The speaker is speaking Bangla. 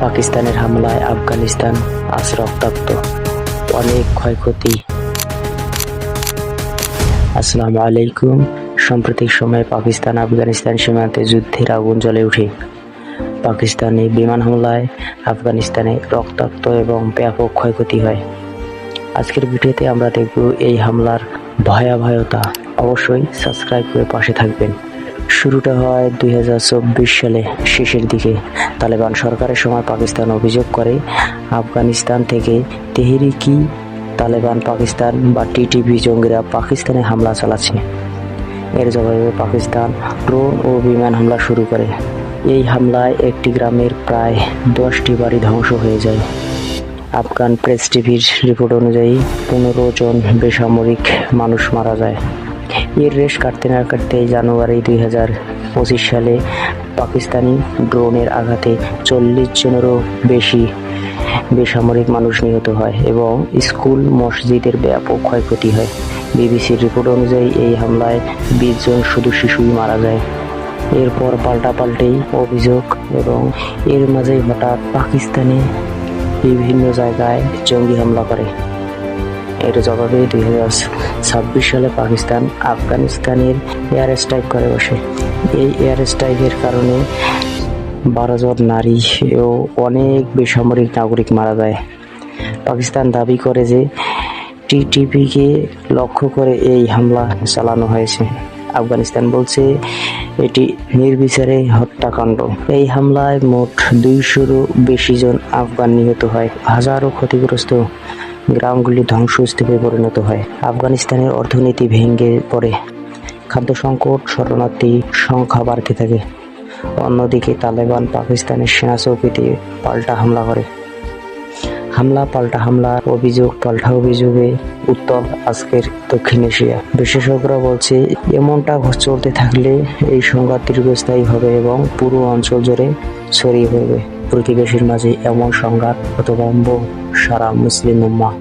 পাকিস্তানের হামলায় আফগানিস্তান আজ রক্তাক্ত, অনেক ক্ষয়ক্ষতি। আসসালামু আলাইকুম। সাম্প্রতিক সময়ে পাকিস্তান আফগানিস্তান সীমান্তে যুদ্ধের আগুন জ্বলে ওঠে। পাকিস্তানি বিমান হামলায় আফগানিস্তানে রক্তাক্ত এবং ব্যাপক ক্ষয়ক্ষতি হয়। আজকের ভিডিওতে আমরা দেখব এই হামলার ভয়াবহতা। অবশ্যই সাবস্ক্রাইব করে পাশে থাকবেন। শুরুটা হয় 2024 সালে শেষের দিকে। তালেবান সরকারের সময় পাকিস্তান অভিযোগ করে আফগানিস্তান থেকে তেহরিকি তালেবান পাকিস্তান বা টিটিপি জঙ্গিরা পাকিস্তানে হামলা চালাচ্ছে। এর জবাবে পাকিস্তান ড্রোন ও বিমান হামলা শুরু করে। এই হামলায় একটি গ্রামের প্রায় 10টি বাড়ি ধ্বংস হয়ে যায়। আফগান প্রেস টিভির রিপোর্ট অনুযায়ী 15 জন বেসামরিক মানুষ মারা যায়। এর রেশ কাটতে না কাটতেই জানুয়ারি 2025 সালে পাকিস্তানি ড্রোনের আঘাতে 40 জনেরও বেশি বেসামরিক মানুষ নিহত হয় এবং স্কুল মসজিদের ব্যাপক ক্ষয়ক্ষতি হয়। বিবিসির রিপোর্ট অনুযায়ী এই হামলায় 20 জন শুধু শিশুই মারা যায়। এরপর পাল্টাপাল্টি অভিযোগ এবং এর মাঝেই হঠাৎ পাকিস্তানে বিভিন্ন জায়গায় জঙ্গি হামলা করে। এর জবাবে 2026 সালে পাকিস্তান আফগানিস্তানের এয়ার স্ট্রাইক করে বসে। এই এয়ার স্ট্রাইকের কারণে 12 জন নারী ও অনেক বেসামরিক নাগরিক মারা যায়। পাকিস্তান দাবি করে যে টিটিপিকে লক্ষ্য করে এই হামলা চালানো হয়েছে। আফগানিস্তান বলছে এটি নির্বিচারে হত্যাকাণ্ড। এই হামলায় মোট 200-রও বেশি জন আফগান নিহত হয়। হাজারো ক্ষতিগ্রস্ত গ্রামগুলি ধ্বংসস্তূপে পরিণত হয়। আফগানিস্তানের অর্থনীতি ভেঙে পড়ে। খাদ্য সংকট, শরণার্থী সংখ্যা বাড়তে থাকে। অন্যদিকে তালেবান পাকিস্তানের সেনা চৌকিতে পাল্টা হামলা করে। হামলা পাল্টা হামলা, অভিযোগ পাল্টা অভিযোগে উত্তল আজকের দক্ষিণ এশিয়া। বিশেষজ্ঞরা বলছে এমনটা চলতে থাকলে এই সংঘাত দীর্ঘস্থায়ী হবে এবং পুরো অঞ্চল জুড়ে ছড়িয়ে পড়বে। প্রতিবেশীর মাঝে এমন সংঘাত হতভম্ব সারা মুসলিম উম্মাহ।